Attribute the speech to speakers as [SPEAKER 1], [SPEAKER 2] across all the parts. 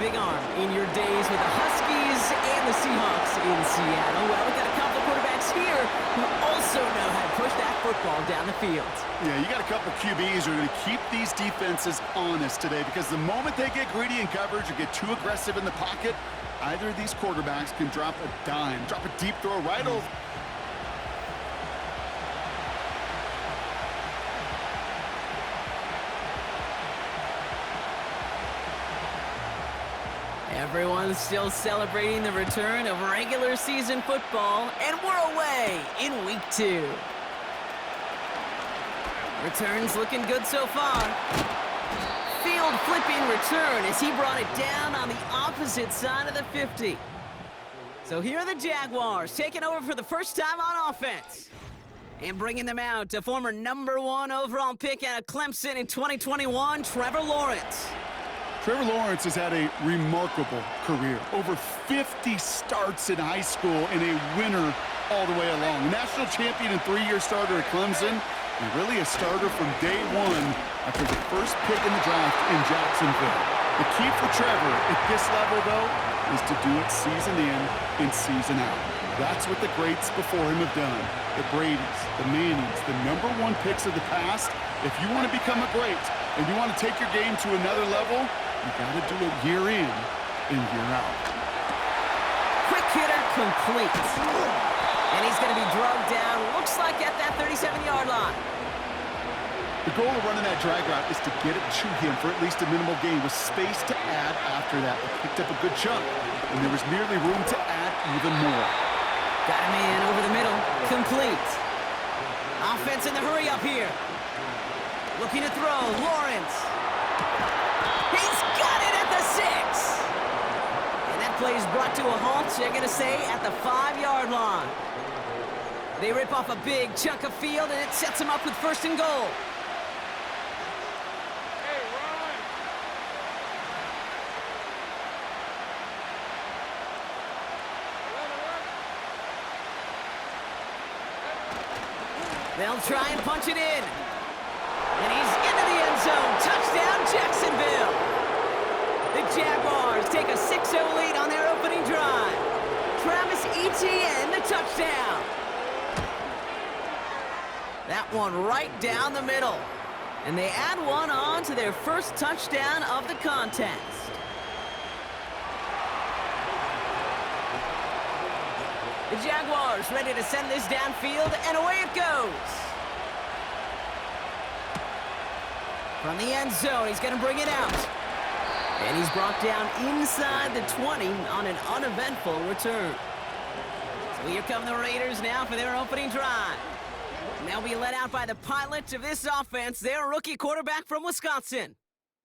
[SPEAKER 1] big arm in your days with the Huskies and the Seahawks in Seattle. Well, we've got a couple of quarterbacks here who also know how to push that football down the field.
[SPEAKER 2] Yeah, you got a couple QBs who are going to keep these defenses honest today, because the moment they get greedy in coverage or get too aggressive in the pocket, either of these quarterbacks can drop a dime, drop a deep throw right over.
[SPEAKER 1] Everyone's still celebrating the return of regular season football, and we're away in week 2. Returns looking good so far. Field flipping return as he brought it down on the opposite side of the 50. So here are the Jaguars taking over for the first time on offense. And bringing them out, a former #1 overall pick out of Clemson in 2021, Trevor Lawrence.
[SPEAKER 2] Trevor Lawrence has had a remarkable career. Over 50 starts in high school and a winner all the way along. National champion and 3-year starter at Clemson, and really a starter from day one after the first pick in the draft in Jacksonville. The key for Trevor at this level, though, is to do it season in and season out. That's what the greats before him have done. The Bradys, the Mannings, the #1 picks of the past. If you want to become a great and you want to take your game to another level, you got to do it year in and year out.
[SPEAKER 1] Quick hitter complete. And he's going to be drugged down, looks like at that 37-yard line.
[SPEAKER 2] The goal of running that drag route is to get it to him for at least a minimal gain with space to add after that. They picked up a good chunk, and there was merely room to add even more.
[SPEAKER 1] Got a man over the middle. Complete. Offense in the hurry up here. Looking to throw. Lawrence. He's got it at the 6. And that play is brought to a halt, they're going to say, at the 5-yard line. They rip off a big chunk of field, and it sets them up with 1st and goal. They'll try and punch it in. And he's into the end zone. Touchdown, Jacksonville. The Jaguars take a 6-0 lead on their opening drive. Travis Etienne, the touchdown. That one right down the middle. And they add one on to their first touchdown of the contest. The Jaguars ready to send this downfield, and away it goes. From the end zone, he's going to bring it out. And he's brought down inside the 20 on an uneventful return. So here come the Raiders now for their opening drive. And they'll be led out by the pilot of this offense, their rookie quarterback from Wisconsin.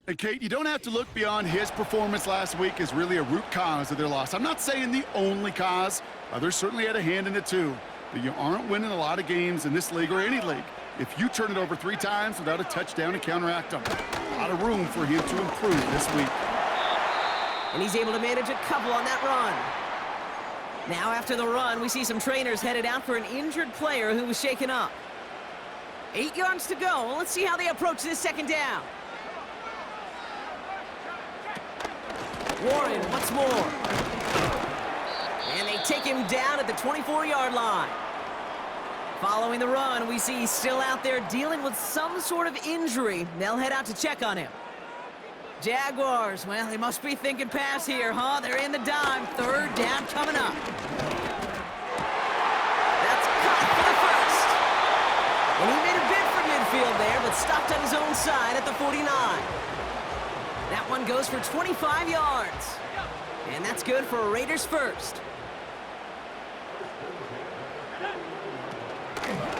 [SPEAKER 2] And Kate, you don't have to look beyond his performance last week as really a root cause of their loss. I'm not saying the only cause. Others certainly had a hand in it too. But you aren't winning a lot of games in this league or any league if you turn it over 3 times without a touchdown to counteract them. A lot of room for him to improve this week.
[SPEAKER 1] And he's able to manage a couple on that run. Now after the run, we see some trainers headed out for an injured player who was shaken up. 8 yards to go. Well, let's see how they approach this 2nd down. Warren once more. And they take him down at the 24-yard line. Following the run, we see he's still out there dealing with some sort of injury. They'll head out to check on him. Jaguars, well, they must be thinking pass here, huh? They're in the dime. 3rd down coming up. That's caught for the 1st. And he made a bid for midfield there, but stopped on his own side at the 49. That one goes for 25 yards. And that's good for a Raiders 1st.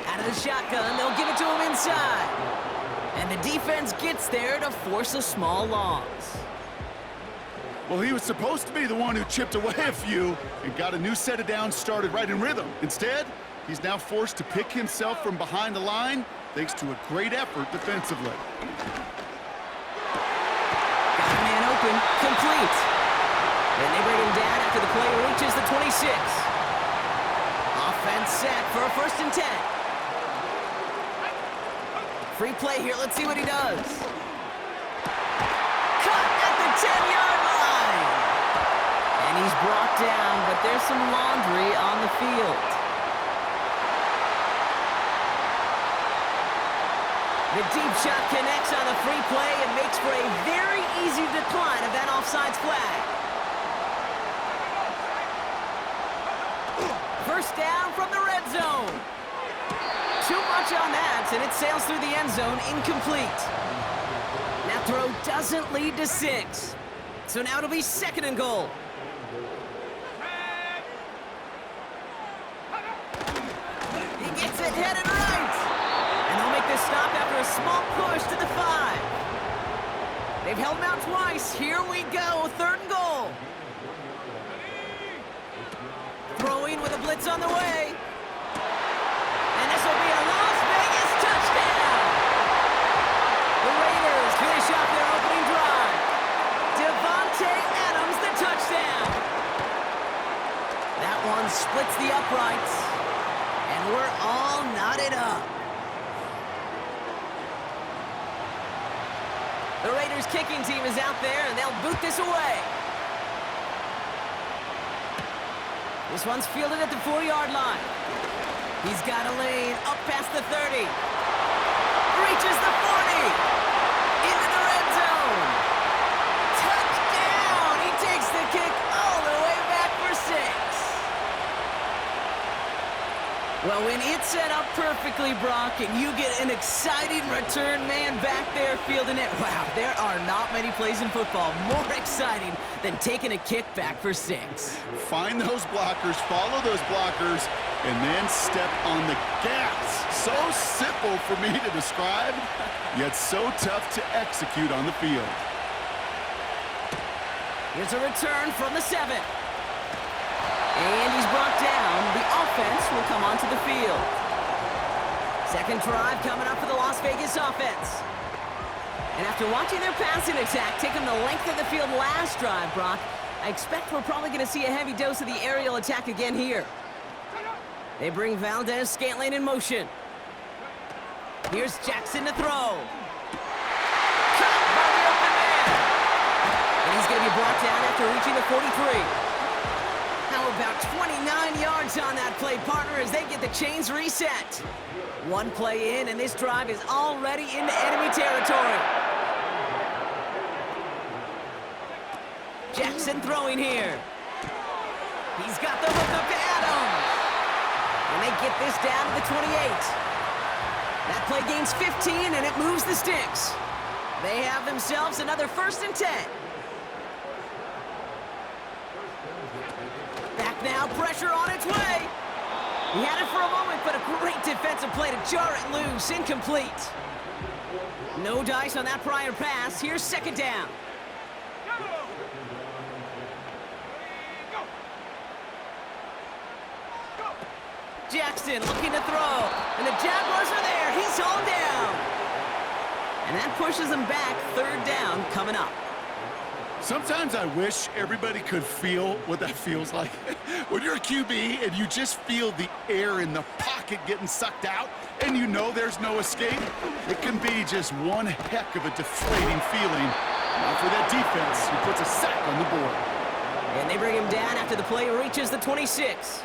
[SPEAKER 1] Out of the shotgun, they'll give it to him inside. And the defense gets there to force a small loss.
[SPEAKER 2] Well, he was supposed to be the one who chipped away a few and got a new set of downs started right in rhythm. Instead, he's now forced to pick himself from behind the line thanks to a great effort defensively.
[SPEAKER 1] Got a man open, complete. And they bring him down after the play reaches the 26. Offense set for a 1st and 10. Free play here. Let's see what he does. Cut at the 10-yard line. down, but there's some laundry on the field. The deep shot connects on the free play and makes for a very easy decline of that offsides flag. First down from the red zone. Too much on that, and it sails through the end zone, incomplete. That throw doesn't lead to 6. So now it'll be 2nd and goal. He gets it headed right. And they'll make this stop after a small push to the 5. They've held him out twice. Here we go, 3rd and goal. Throwing with a blitz on the way. And this will be a Las Vegas touchdown. The Raiders finish off their opening drive. Devontae Adams, the touchdown. That one splits the uprights. And we're all knotted up. The Raiders kicking team is out there, and they'll boot this away. This one's fielded at the 4-yard line. He's got a lane up past the 30. Reaches the 40. Into the red zone. Touchdown! He takes the kick all the way back for 6. Well, when it's set up perfectly, Brock, and you get an exciting return man back there fielding it, wow, there are not many plays in football more exciting than taking a kick back for 6.
[SPEAKER 2] Find those blockers, follow those blockers, and then step on the gas. So simple for me to describe, yet so tough to execute on the field.
[SPEAKER 1] Here's a return from the 7. And he's brought down. The offense will come onto the field. 2nd drive coming up for the Las Vegas offense. And after watching their passing attack take them the length of the field last drive, Brock, I expect we're probably going to see a heavy dose of the aerial attack again here. They bring Valdez-Scantling in motion. Here's Jackson to throw. Caught by the open man. And he's going to be brought down after reaching the 43. How about 29 yards on that play, partner, as they get the chains reset. One play in, and this drive is already into enemy territory. Jackson throwing here. He's got the hook up to Adams. And they get this down to the 28. That play gains 15, and it moves the sticks. They have themselves another 1st and 10. Back now, pressure on its way. He had it for a moment, but a great defensive play to jar it loose. Incomplete. No dice on that prior pass. Here's 2nd down. Jackson looking to throw. And the Jaguars are there. He's hauled down. And that pushes them back. 3rd down coming up.
[SPEAKER 2] Sometimes I wish everybody could feel what that feels like. When you're a QB and you just feel the air in the pocket getting sucked out and you know there's no escape, it can be just one heck of a deflating feeling. Now for that defense, who puts a sack on the board.
[SPEAKER 1] And they bring him down after the play reaches the 26.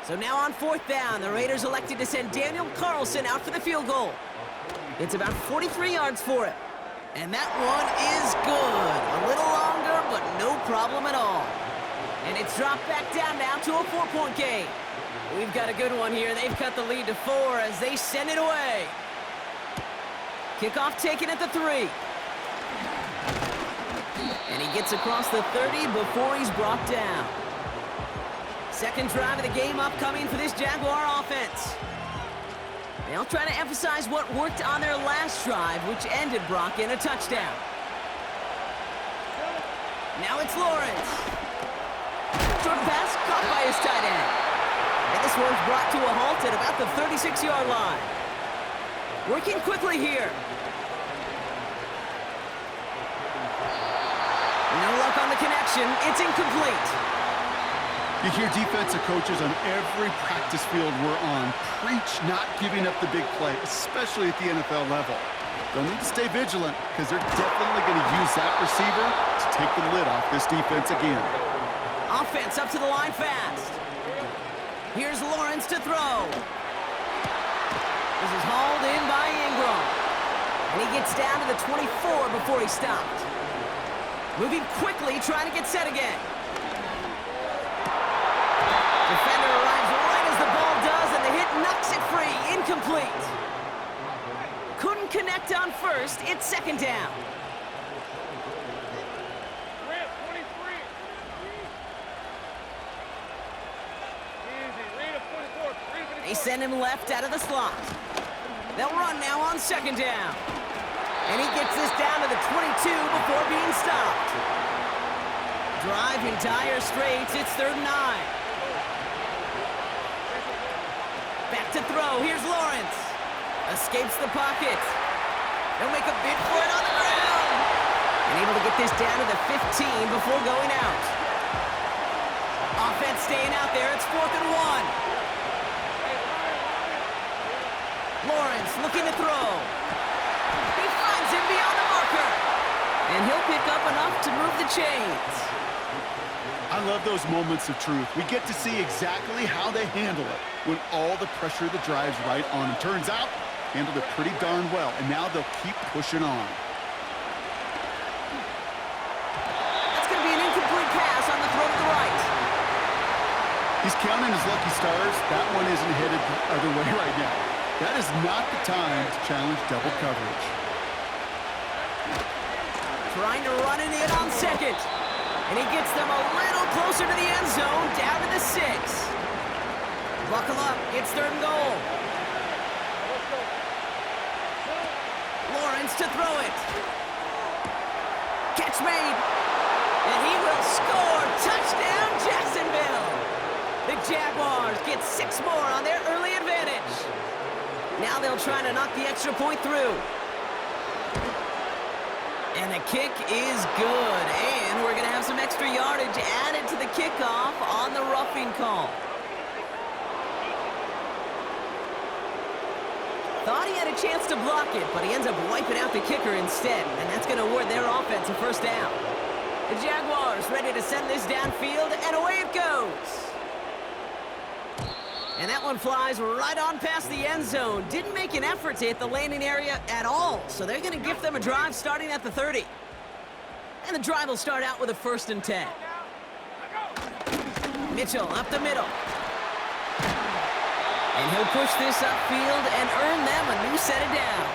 [SPEAKER 1] So now on 4th down, the Raiders elected to send Daniel Carlson out for the field goal. It's about 43 yards for it. And that one is good. A little longer, but no problem at all. And it's dropped back down now to a 4-point game. We've got a good one here. They've cut the lead to 4 as they send it away. Kickoff taken at the 3. And he gets across the 30 before he's brought down. 2nd drive of the game upcoming for this Jaguar offense. They'll try to emphasize what worked on their last drive, which ended, Brock, in a touchdown. Now it's Lawrence. Short pass caught by his tight end. And this one's brought to a halt at about the 36-yard line. Working quickly here. No luck on the connection. It's incomplete.
[SPEAKER 2] You hear defensive coaches on every practice field we're on preach not giving up the big play, especially at the NFL level. They'll need to stay vigilant because they're definitely going to use that receiver to take the lid off this defense again.
[SPEAKER 1] Offense up to the line fast. Here's Lawrence to throw. This is hauled in by Ingram. And he gets down to the 24 before he stopped. Moving quickly, trying to get set again. Defender arrives right as the ball does, and the hit knocks it free. Incomplete. Couldn't connect on first. It's second down. They send him left out of the slot. They'll run now on second down. And he gets this down to the 22 before being stopped. Drive in dire straits. It's 3rd and 9. Back to throw. Here's Lawrence. Escapes the pocket. They'll make a bid for it on the ground. And able to get this down to the 15 before going out. Offense staying out there. It's 4th and 1. Lawrence looking to throw. He finds him beyond the marker. And he'll pick up enough to move the chains.
[SPEAKER 2] I love those moments of truth. We get to see exactly how they handle it when all the pressure of the drive's right on. And turns out, handled it pretty darn well. And now they'll keep pushing on.
[SPEAKER 1] That's going to be an incomplete pass on the throw to the right.
[SPEAKER 2] He's counting his lucky stars. That one isn't headed the other way right now. That is not the time to challenge double coverage.
[SPEAKER 1] Trying to run it in on second. And he gets them a little closer to the end zone, down to the 6. Buckle up, it's 3rd and goal. Lawrence to throw it. Catch made. And he will score. Touchdown, Jacksonville. The Jaguars get 6 more on their early advantage. Now they'll try to knock the extra point through. And the kick is good. And we're going to have some extra yardage added to the kickoff on the roughing call. Thought he had a chance to block it, but he ends up wiping out the kicker instead. And that's going to award their offense a first down. The Jaguars ready to send this downfield, and away it goes. And that one flies right on past the end zone. Didn't make an effort to hit the landing area at all. So they're going to gift them a drive starting at the 30. And the drive will start out with a 1st and 10. Mitchell up the middle. And he'll push this upfield and earn them a new set of downs.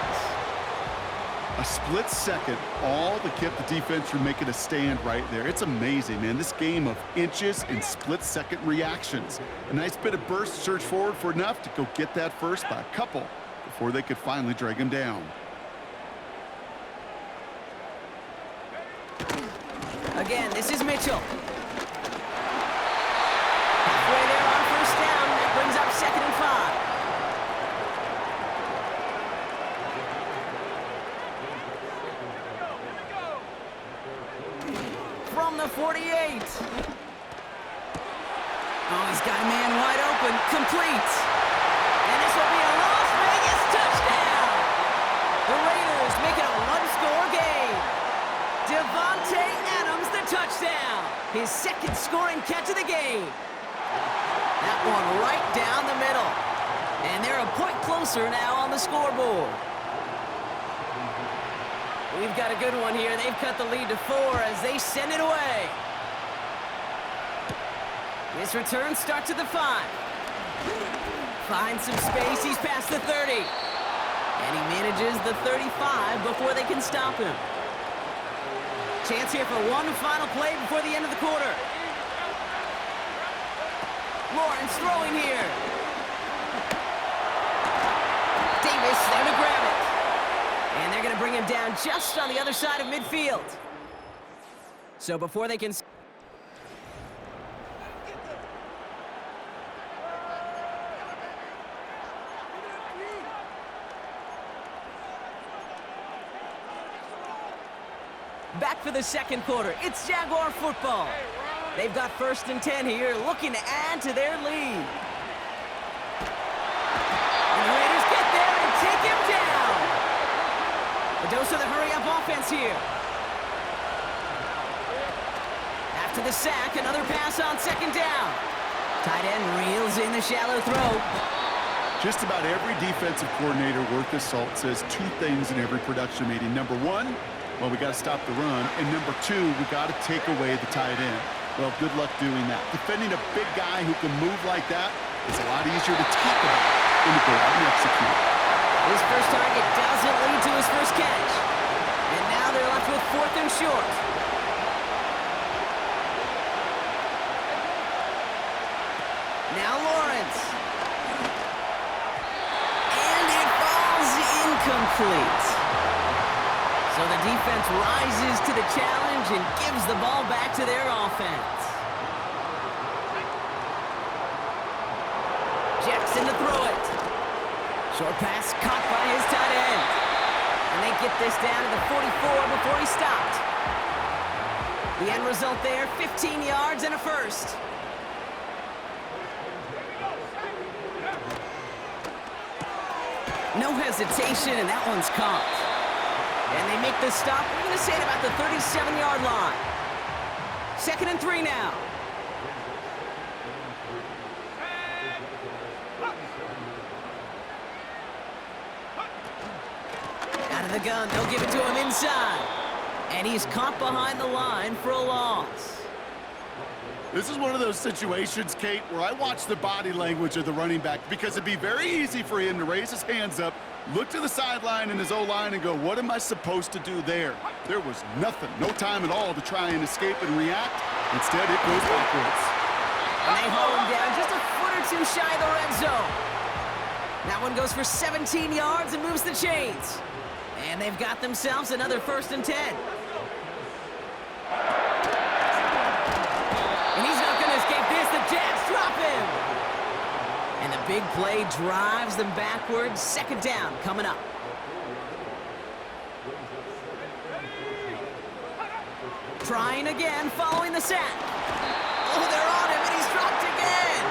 [SPEAKER 2] A split second, all that kept the defense from making a stand right there. It's amazing, man. This game of inches and split-second reactions. A nice bit of burst, search forward for enough to go get that first by a couple before they could finally drag him down.
[SPEAKER 1] Again, this is Mitchell. Halfway there on first down. That brings up 2nd and 5. From the 48. Oh, he's got a man wide open. Complete. And this will be a Las Vegas touchdown. The Raiders make it a one-score game. Devontae Adams, the touchdown. His 2nd scoring catch of the game. That one right down the middle. And they're a point closer now on the scoreboard. We've got a good one here. They've cut the lead to 4 as they send it away. This return starts at the 5. Finds some space. He's past the 30. And he manages the 35 before they can stop him. Chance here for one final play before the end of the quarter. Lawrence throwing here. Davis there to grab it. And they're going to bring him down just on the other side of midfield. So before they can... Back for the 2nd quarter. It's Jaguar football. They've got 1st and 10 here, looking to add to their lead. And the Raiders get there and take him down. A dose of the hurry-up offense here. After the sack, another pass on second down. Tight end reels in the shallow throw.
[SPEAKER 2] Just about every defensive coordinator worth his salt says two things in every production meeting. Number one, well, we got to stop the run. And number two, we got to take away the tight end. Well, good luck doing that. Defending a big guy who can move like that is a lot easier to talk about than to go out and execute.
[SPEAKER 1] His first target doesn't lead to his first catch. And now they're left with 4th and short. Now Lawrence. And it falls incomplete. So the defense rises to the challenge and gives the ball back to their offense. Jackson to throw it. Short pass caught by his tight end. And they get this down to the 44 before he stopped. The end result there, 15 yards and a first. No hesitation, and that one's caught. And they make the stop, we're going to say, at about the 37-yard line. 2nd and 3 now. Out of the gun, they'll give it to him inside. And he's caught behind the line for a loss.
[SPEAKER 2] This is one of those situations, Kate, where I watch the body language of the running back because it'd be very easy for him to raise his hands up, look to the sideline in his O-line and go, what am I supposed to do there? There was nothing, no time at all to try and escape and react. Instead, it goes backwards.
[SPEAKER 1] And they haul him down just a foot or two shy of the red zone. That one goes for 17 yards and moves the chains. And they've got themselves another 1st and 10. And he's not going to escape this. The Jags drop him. And the big play drives them backwards. 2nd down coming up. Trying again following the sack. Oh, they're on him, and he's dropped again.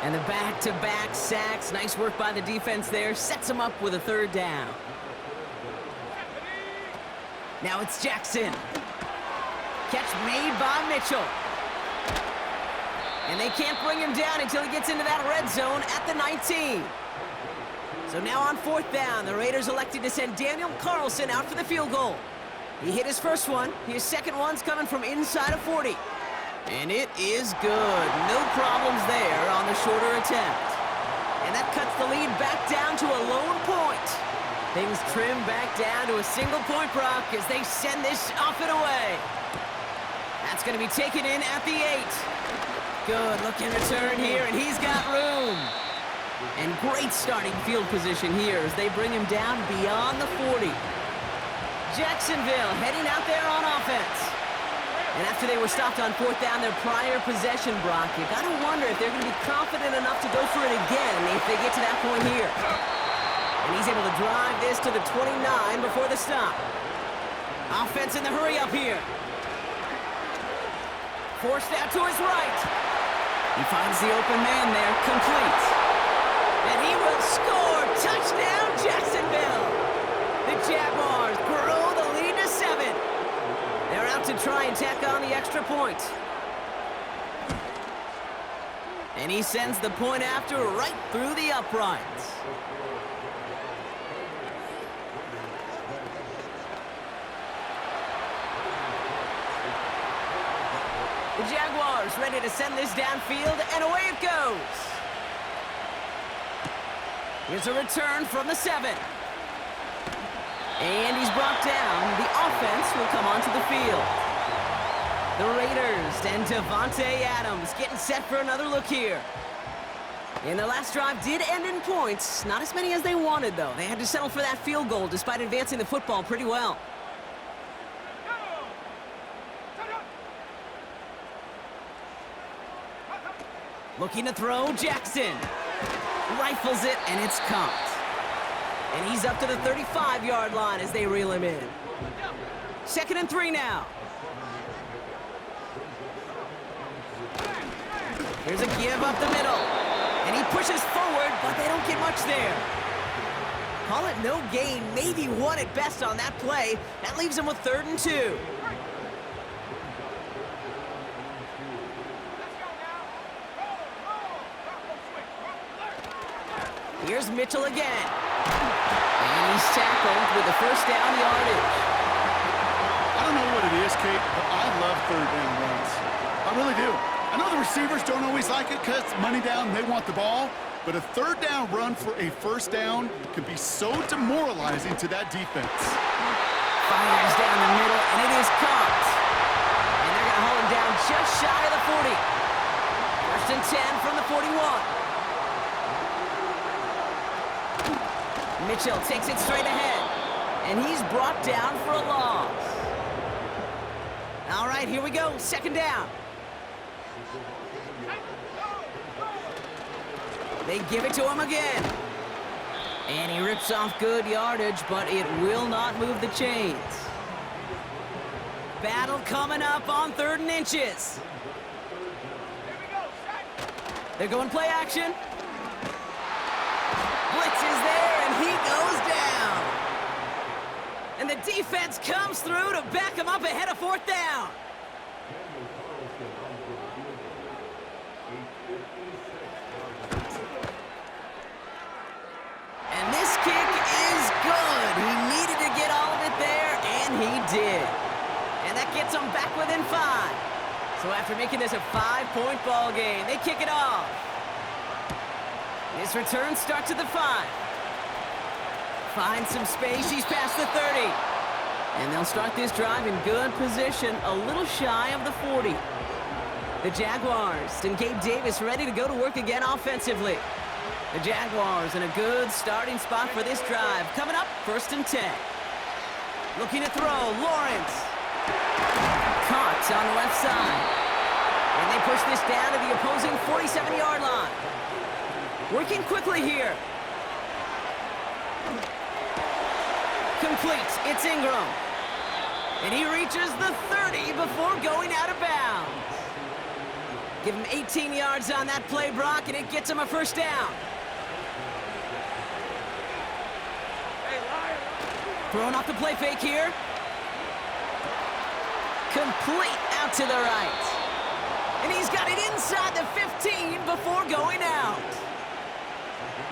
[SPEAKER 1] And the back-to-back sacks. Nice work by the defense there. Sets him up with a 3rd down. Now it's Jackson. Catch made by Mitchell. And they can't bring him down until he gets into that red zone at the 19. So now on 4th down, the Raiders elected to send Daniel Carlson out for the field goal. He hit his first one. His second one's coming from inside of 40. And it is good. No problems there on the shorter attempt. And that cuts the lead back down to a lone point. Things trim back down to a single point, Brock, as they send this off and away. That's going to be taken in at the 8. Good looking return here, and he's got room. And great starting field position here as they bring him down beyond the 40. Jacksonville heading out there on offense. And after they were stopped on 4th down their prior possession, Brock, you got to wonder if they're going to be confident enough to go for it again if they get to that point here. And he's able to drive this to the 29 before the stop. Offense in the hurry up here. Forced out to his right. He finds the open man there, complete. And he will score. Touchdown, Jacksonville. The Jaguars grow the lead to 7. They're out to try and tack on the extra point. And he sends the point after right through the uprights. The Jaguars ready to send this downfield, and away it goes. Here's a return from the 7. And he's brought down. The offense will come onto the field. The Raiders and Devontae Adams getting set for another look here. And their last drive did end in points. Not as many as they wanted, though. They had to settle for that field goal despite advancing the football pretty well. Looking to throw, Jackson. Rifles it, and it's caught. And he's up to the 35-yard line as they reel him in. 2nd and 3 now. Here's a give up the middle. And he pushes forward, but they don't get much there. Call it no gain, maybe 1 at best on that play. That leaves him with 3rd and 2. Here's Mitchell again. And he's tackled with the first down yardage.
[SPEAKER 2] I don't know what it is, Kate, but I love third down runs. I really do. I know the receivers don't always like it because money down, they want the ball. But a third down run for a first down can be so demoralizing to that defense.
[SPEAKER 1] Fires down the middle, and it is caught. And they're going to hold him down just shy of the 40. First and 10 from the 41. Mitchell takes it straight ahead. And he's brought down for a loss. All right, here we go. Second down. They give it to him again. And he rips off good yardage, but it will not move the chains. Battle coming up on 3rd and inches. They're going play action. Blitz is there, and he goes down. And the defense comes through to back him up ahead of 4th down. And this kick is good. He needed to get all of it there, and he did. And that gets them back within 5. So after making this a 5-point ball game, they kick it off. This return starts at the 5. Finds some space. He's past the 30. And they'll start this drive in good position, a little shy of the 40. The Jaguars and Gabe Davis ready to go to work again offensively. The Jaguars in a good starting spot for this drive. Coming up, 1st and 10. Looking to throw, Lawrence. Caught on the left side. And they push this down to the opposing 47-yard line. Working quickly here. Complete. It's Ingram. And he reaches the 30 before going out of bounds. Give him 18 yards on that play, Brock, and it gets him a first down. Throwing off the play fake here. Complete out to the right. And he's got it inside the 15 before going out.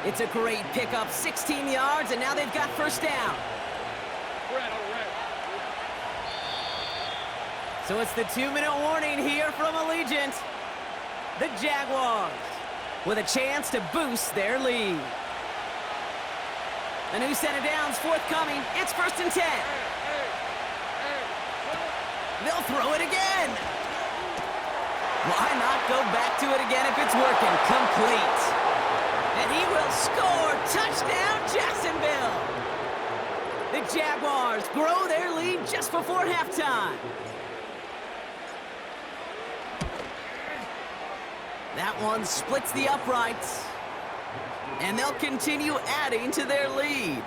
[SPEAKER 1] It's a great pickup, 16 yards, and now they've got first down. So it's the 2-minute warning here from Allegiant. The Jaguars with a chance to boost their lead. A new set of downs forthcoming. It's 1st and 10. They'll throw it again. Why not go back to it again if it's working? Complete. And he will score. Touchdown, Jacksonville. The Jaguars grow their lead just before halftime. That one splits the uprights. And they'll continue adding to their lead.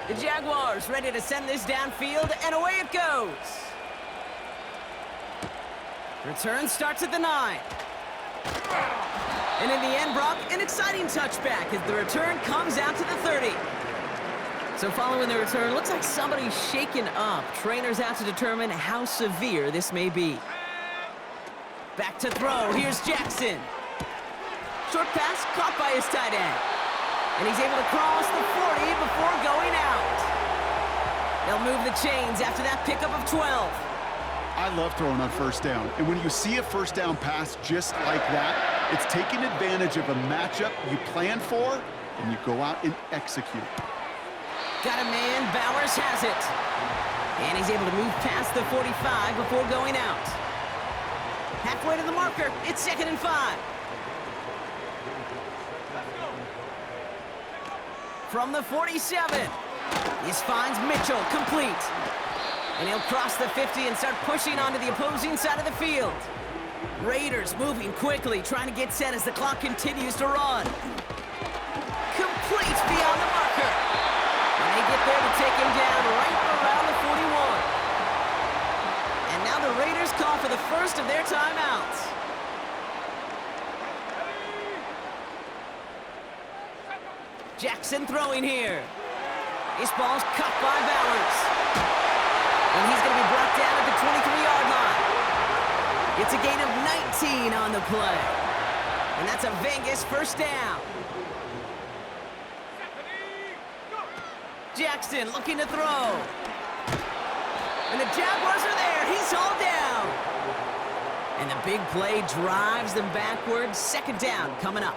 [SPEAKER 1] The Jaguars ready to send this downfield, and away it goes. Return starts at the 9. And in the end, Brock, an exciting touchback as the return comes out to the 30. So following the return, looks like somebody's shaken up. Trainers out to determine how severe this may be. Back to throw. Here's Jackson. Short pass caught by his tight end. And he's able to cross the 40 before going out. They'll move the chains after that pickup of 12.
[SPEAKER 2] I love throwing on first down. And when you see a first down pass just like that, it's taking advantage of a matchup you plan for, and you go out and execute.
[SPEAKER 1] Got a man, Bowers has it. And he's able to move past the 45 before going out. Halfway to the marker, it's 2nd and 5. From the 47, this finds Mitchell, complete. And he'll cross the 50 and start pushing onto the opposing side of the field. Raiders moving quickly, trying to get set as the clock continues to run. Complete beyond the marker. And they get there to take him down right around the 41. And now the Raiders call for the first of their timeouts. Jackson throwing here. This ball's cut by Bowers. And he's going to be brought down at the 23-yard line. It's a gain of 19 on the play. And that's a Vegas first down. Jackson looking to throw. And the Jaguars are there. He's hauled down. And the big play drives them backwards. Second down coming up.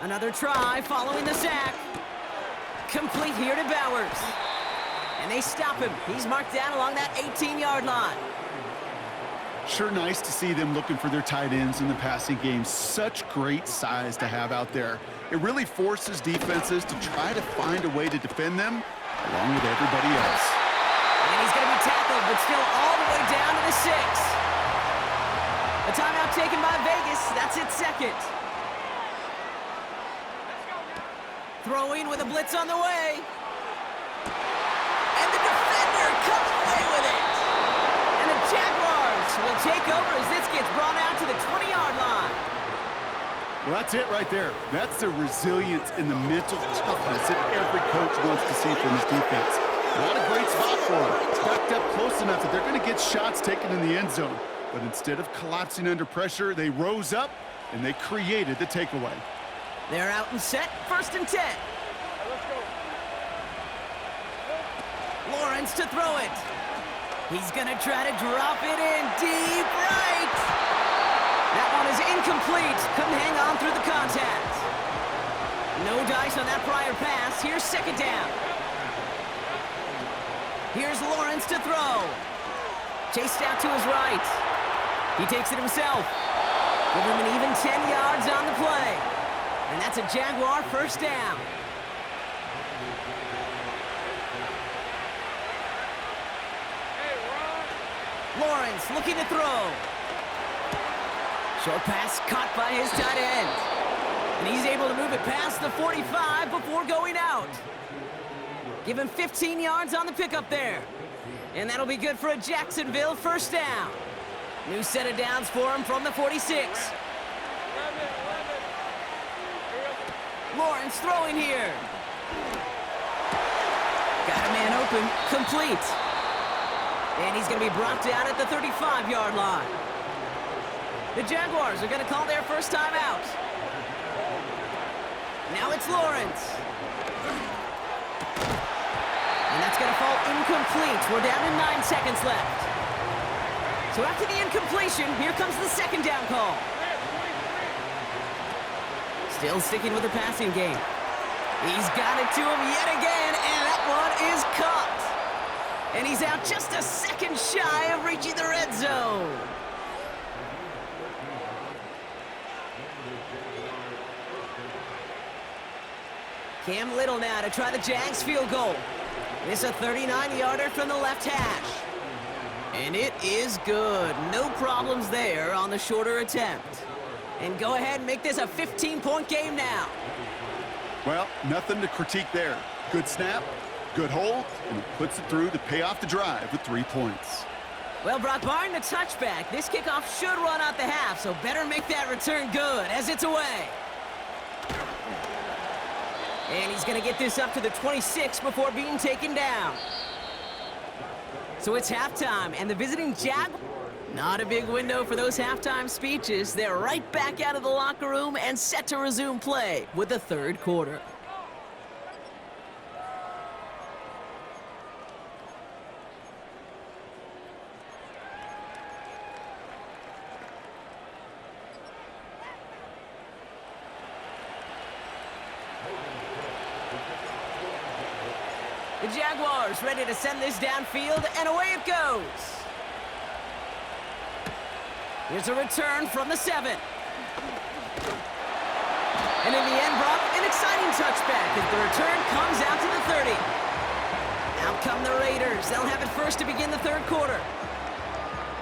[SPEAKER 1] Another try following the sack. Complete here to Bowers. And they stop him. He's marked down along that 18-yard line.
[SPEAKER 2] Sure nice to see them looking for their tight ends in the passing game. Such great size to have out there. It really forces defenses to try to find a way to defend them along with everybody else.
[SPEAKER 1] And he's going to be tackled, but still all the way down to the 6. A timeout taken by Vegas. That's its second. Throwing with a blitz on the way. And the defender comes away with it. And the Jaguars will take over as this gets brought out to the 20-yard line.
[SPEAKER 2] Well, that's it right there. That's the resilience and the mental toughness that every coach wants to see from his defense. Not a great spot for them. It's backed up close enough that they're going to get shots taken in the end zone. But instead of collapsing under pressure, they rose up and they created the takeaway.
[SPEAKER 1] They're out and set. First and 10. Lawrence to throw it. He's going to try to drop it in deep right. That one is incomplete. Couldn't hang on through the contact. No dice on that prior pass. Here's second down. Here's Lawrence to throw. Chased out to his right. He takes it himself. Give him an even 10 yards on the play. And that's a Jaguar first down. Lawrence looking to throw. Short pass caught by his tight end. And he's able to move it past the 45 before going out. Give him 15 yards on the pickup there. And that'll be good for a Jacksonville first down. New set of downs for him from the 46. Lawrence throwing here. Got a man open. Complete. And he's going to be brought down at the 35-yard line. The Jaguars are going to call their first time out. Now it's Lawrence. And that's going to fall incomplete. We're down to 9 seconds left. So after the incompletion, here comes the second down call. Still sticking with the passing game. He's got it to him yet again, and that one is caught. And he's out just a second shy of reaching the red zone. Cam Little now to try the Jags field goal. It's a 39-yarder from the left hash. And it is good. No problems there on the shorter attempt. And go ahead and make this a 15-point game now.
[SPEAKER 2] Well, nothing to critique there. Good snap, good hold, and he puts it through to pay off the drive with 3 points.
[SPEAKER 1] Well, Brock, barring the touchback, this kickoff should run out the half, so better make that return good as it's away. And he's going to get this up to the 26 before being taken down. So it's halftime, and the visiting Jaguars, not a big window for those halftime speeches. They're right back out of the locker room and set to resume play with the third quarter. The Jaguars ready to send this downfield, and away it goes. Here's a return from the 7. And in the end, Brock, an exciting touchback as the return comes out to the 30. Out come the Raiders. They'll have it first to begin the third quarter.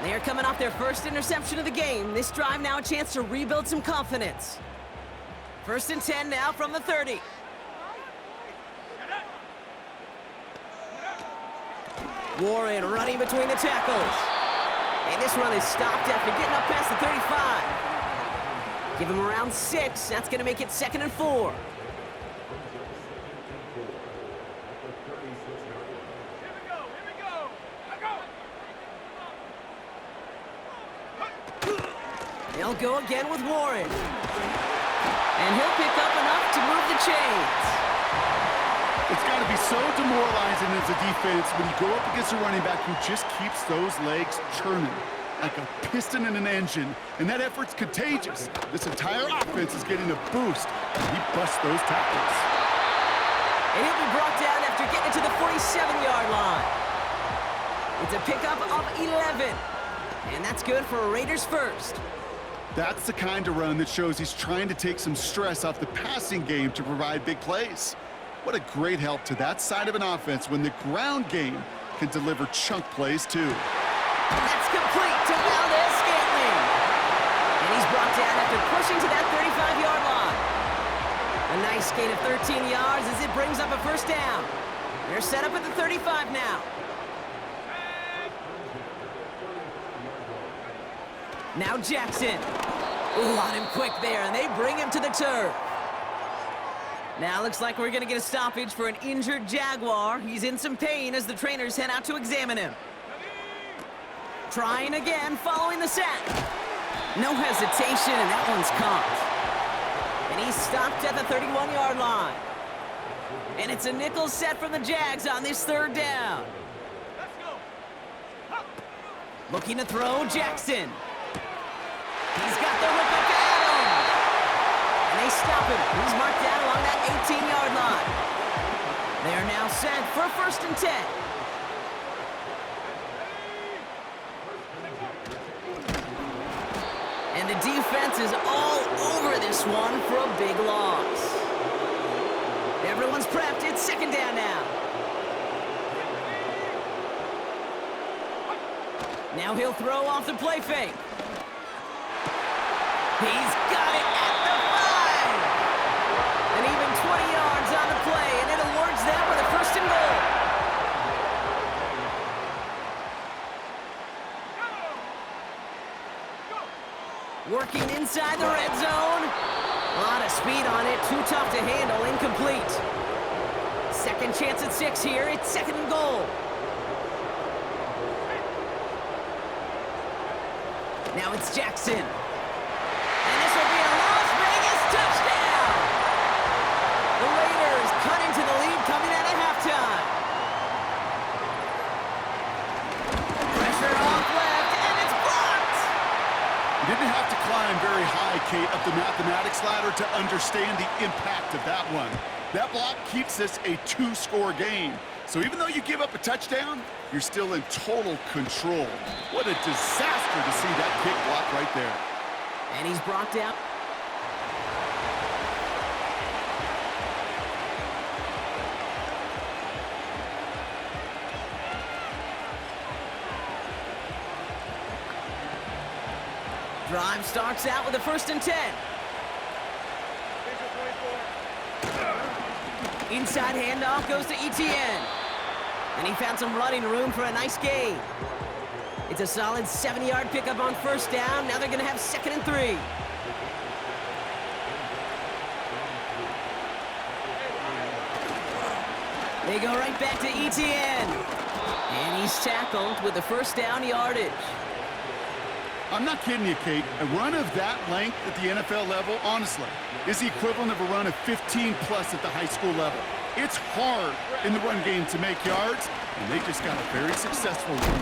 [SPEAKER 1] They are coming off their first interception of the game. This drive now a chance to rebuild some confidence. First and 10 now from the 30. Warren running between the tackles. And this run is stopped after getting up past the 35. Give him around 6. That's going to make it 2nd and 4. They'll go again with Warren. And he'll pick up enough to move the chains.
[SPEAKER 2] It's got to be so demoralizing as a defense when you go up against a running back who just keeps those legs churning like a piston in an engine, and that effort's contagious. This entire offense is getting a boost, and he busts those tackles.
[SPEAKER 1] And he'll be brought down after getting it to the 47-yard line. It's a pickup of 11, and that's good for a Raiders first.
[SPEAKER 2] That's the kind of run that shows he's trying to take some stress off the passing game to provide big plays. What a great help to that side of an offense when the ground game can deliver chunk plays too.
[SPEAKER 1] That's complete to Valdez-Scantling. And he's brought down after pushing to that 35-yard line. A nice gain of 13 yards as it brings up a first down. They're set up at the 35 now. Now Jackson. Ooh, on him quick there, and they bring him to the turf. Now looks like we're going to get a stoppage for an injured Jaguar. He's in some pain as the trainers head out to examine him. Trying again following the sack. No hesitation, and that one's caught. And he's stopped at the 31-yard line. And it's a nickel set from the Jags on this third down. Looking to throw, Jackson. He's got the hook up to Adams. And they stop him. He's marked down along that 18-yard line. They are now set for 1st and 10. And the defense is all over this one for a big loss. Everyone's prepped. It's 2nd down now. Now he'll throw off the play fake. He's got it at the 5. And even 20 yards on the play, and it awards them with a 1st and goal. Working inside the red zone. A lot of speed on it. Too tough to handle. Incomplete. Second chance at 6 here. It's 2nd and goal. Now it's Jackson. And this will be a Las Vegas touchdown. The Raiders cut into the lead coming out of halftime. Pressure off left, and it's blocked.
[SPEAKER 2] You didn't have to climb very high, Kate, up the mathematics ladder to understand the impact of that one. That block keeps this a 2-score game. So even though you give up a touchdown, you're still in total control. What a disaster to see that kick block right there.
[SPEAKER 1] And he's brought down. Drive starts out with a 1st and 10. Inside handoff goes to Etienne. And he found some running room for a nice gain. It's a solid 7-yard pickup on 1st down. Now they're going to have 2nd and 3. They go right back to Etienne. And he's tackled with the 1st down yardage.
[SPEAKER 2] I'm not kidding you, Kate. A run of that length at the NFL level, honestly, is the equivalent of a run of 15-plus at the high school level. It's hard in the run game to make yards, and they just got a very successful one.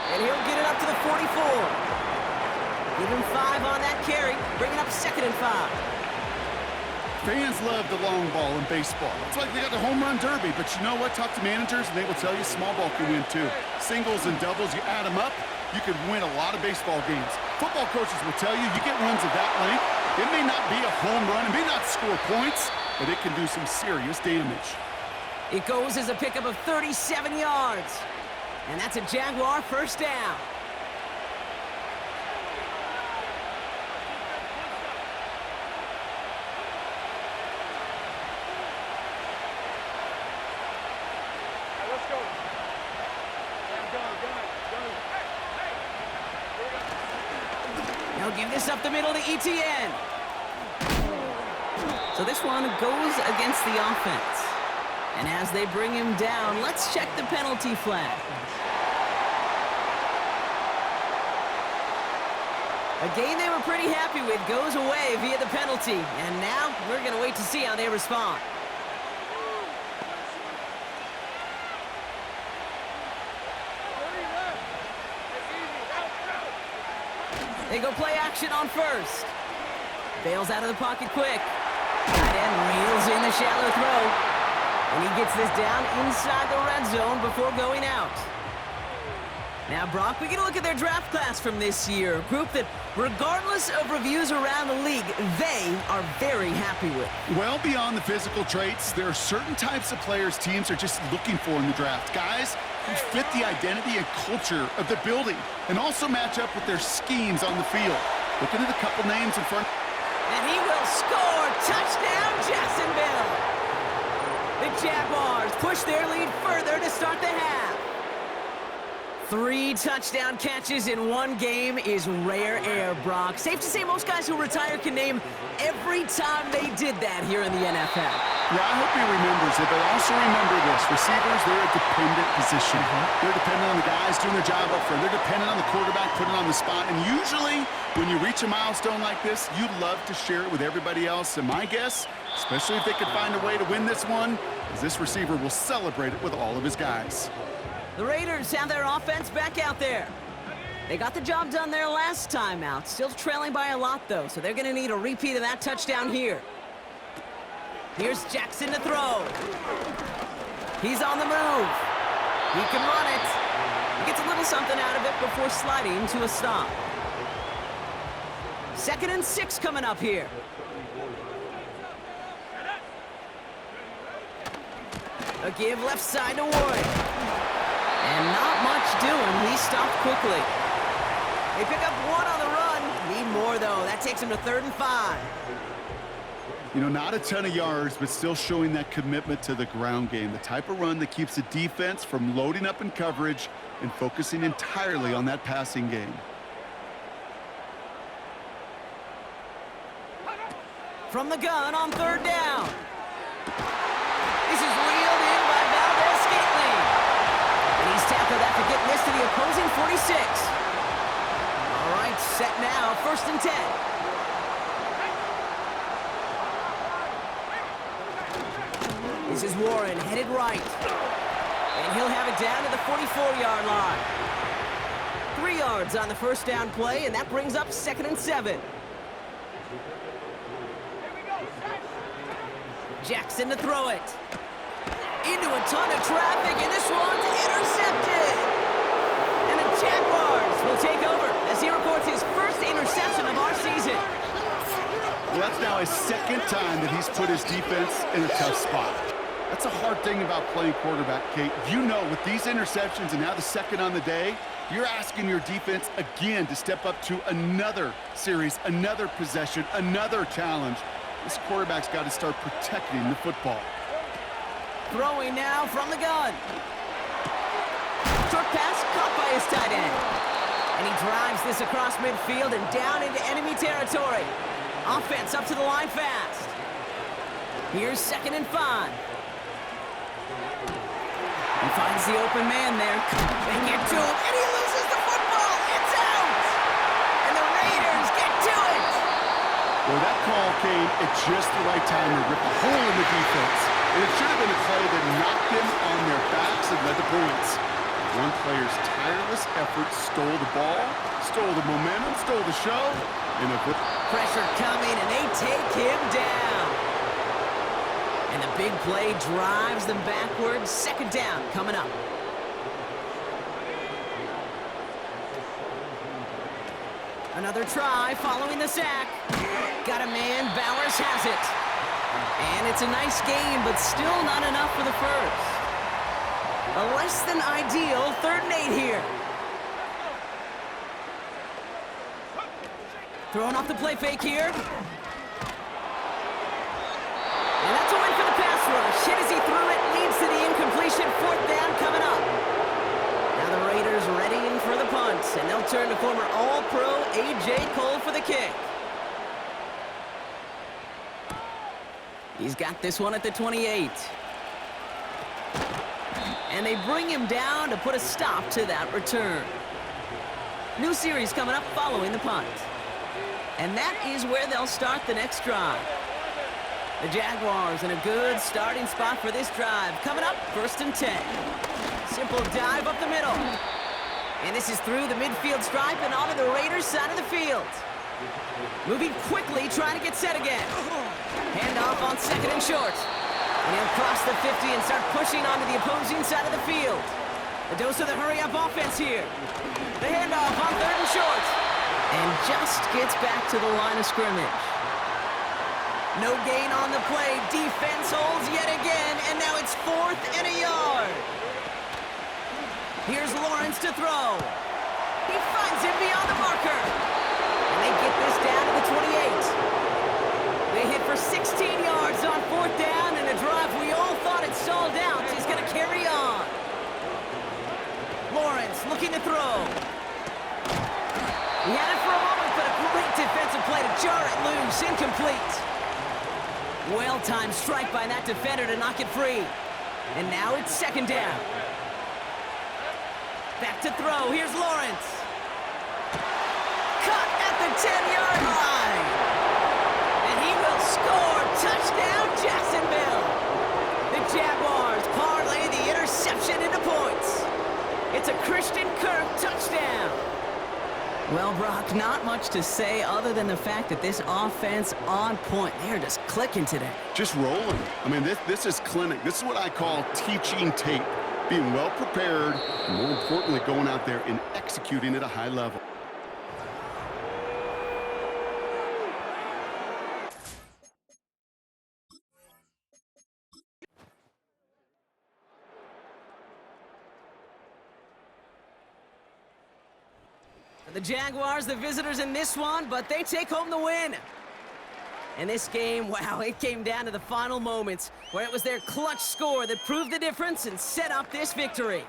[SPEAKER 1] And he'll get it up to the 44. Give him 5 on that carry, bringing up 2nd and 5.
[SPEAKER 2] Fans love the long ball in baseball. It's like they got the home run derby, but you know what? Talk to managers, and they will tell you small ball can win too. Singles and doubles, you add them up, you can win a lot of baseball games. Football coaches will tell you, you get runs of that length, it may not be a home run, it may not score points, but it can do some serious damage.
[SPEAKER 1] It goes as a pickup of 37 yards. And that's a Jaguar 1st down.
[SPEAKER 3] Let's go.
[SPEAKER 1] He'll give this up the middle to Etienne. So this one goes against the offense. And as they bring him down, let's check the penalty flag. A game they were pretty happy with goes away via the penalty. And now we're going to wait to see how they respond. They go play action on first. Bails out of the pocket quick. Tight end reels in the shallow throw. And he gets this down inside the red zone before going out. Now, Brock, we get a look at their draft class from this year. A group that, regardless of reviews around the league, they are very happy with.
[SPEAKER 2] Well, beyond the physical traits, there are certain types of players teams are just looking for in the draft. Guys who fit the identity and culture of the building and also match up with their schemes on the field. Looking at a couple names in front.
[SPEAKER 1] And he will score! Touchdown, Jacksonville! The Jaguars push their lead further to start the half. 3 touchdown catches in one game is rare air, Brock. Safe to say most guys who retire can name every time they did that here in the NFL.
[SPEAKER 2] Yeah, I hope he remembers it, but also remember this. Receivers, they're a dependent position. They're dependent on the guys doing their job up front. They're dependent on the quarterback putting on the spot. And usually, when you reach a milestone like this, you'd love to share it with everybody else. And my guess, especially if they could find a way to win this one, is this receiver will celebrate it with all of his guys.
[SPEAKER 1] The Raiders have their offense back out there. They got the job done their last time out. Still trailing by a lot, though, so they're going to need a repeat of that touchdown here. Here's Jackson to throw. He's on the move. He can run it. He gets a little something out of it before sliding to a stop. 2nd and 6 coming up here. A give left side to Warren. And not much doing. He stopped quickly. They pick up 1 on the run. Need more, though. That takes him to 3rd and 5.
[SPEAKER 2] You know, not a ton of yards, but still showing that commitment to the ground game. The type of run that keeps the defense from loading up in coverage and focusing entirely on that passing game.
[SPEAKER 1] From the gun on 3rd down. This is reeled in by Valdez-Scantling. And he's tackled after getting this to the opposing 46. All right, set now, 1st and 10. This is Warren, headed right. And he'll have it down to the 44-yard line. 3 yards on the 1st down play, and that brings up 2nd and 7. Jackson to throw it. Into a ton of traffic, and this one's intercepted. And the Jaguars will take over as he records his 1st interception of our season.
[SPEAKER 2] Well, that's now his 2nd time that he's put his defense in a tough spot. That's a hard thing about playing quarterback, Kate. You know, with these interceptions and now the 2nd on the day, you're asking your defense again to step up to another series, another possession, another challenge. This quarterback's got to start protecting the football.
[SPEAKER 1] Throwing now from the gun. Short pass caught by his tight end. And he drives this across midfield and down into enemy territory. Offense up to the line fast. Here's 2nd and 5. He finds the open man there. They get to him, and he loses the football. It's out! And the Raiders get to it!
[SPEAKER 2] Well, that call came at just the right time to rip a hole in the defense. And it should have been a play that knocked them on their backs and led to points. One player's tireless effort stole the ball, stole the momentum, stole the show. And
[SPEAKER 1] pressure coming, and they take him down. And the big play drives them backwards. 2nd down coming up. Another try following the sack. Got a man, Bowers has it. And it's a nice game, but still not enough for the 1st. A less than ideal 3rd and 8 here. Throwing off the play fake here. And that's a win for the pass rush. Hit as he threw it, leads to the incompletion. 4th down coming up. Now the Raiders readying for the punt, and they'll turn to former All-Pro A.J. Cole for the kick. He's got this one at the 28. And they bring him down to put a stop to that return. New series coming up following the punt. And that is where they'll start the next drive. The Jaguars in a good starting spot for this drive. Coming up, 1st and 10. Simple dive up the middle. And this is through the midfield stripe and onto the Raiders' side of the field. Moving quickly, trying to get set again. Handoff on 2nd and short. And he'll cross the 50 and start pushing onto the opposing side of the field. A dose of the hurry-up offense here. The handoff on 3rd and short. And just gets back to the line of scrimmage. No gain on the play. Defense holds yet again, and now it's 4th and a yard. Here's Lawrence to throw. He finds him beyond the marker. And they get this down to the 28. They hit for 16 yards on 4th down, and a drive we all thought had stalled out is going to carry on. Lawrence looking to throw. He had it for a moment, but a great defensive play to jar it loose. Incomplete. Well-timed strike by that defender to knock it free. And now it's 2nd down. Back to throw. Here's Lawrence. Cut at the 10-yard line. And he will score. Touchdown, Jacksonville. The Jaguars parlay the interception into points. It's a Christian Kirk touchdown. Well, Brock, not much to say other than the fact that this offense on point. They're just clicking today.
[SPEAKER 2] Just rolling. I mean, this is clinic. This is what I call teaching tape. Being well prepared, and more importantly, going out there and executing at a high level.
[SPEAKER 1] The Jaguars, the visitors in this one, but they take home the win. And this game, wow, it came down to the final moments where it was their clutch score that proved the difference and set up this victory.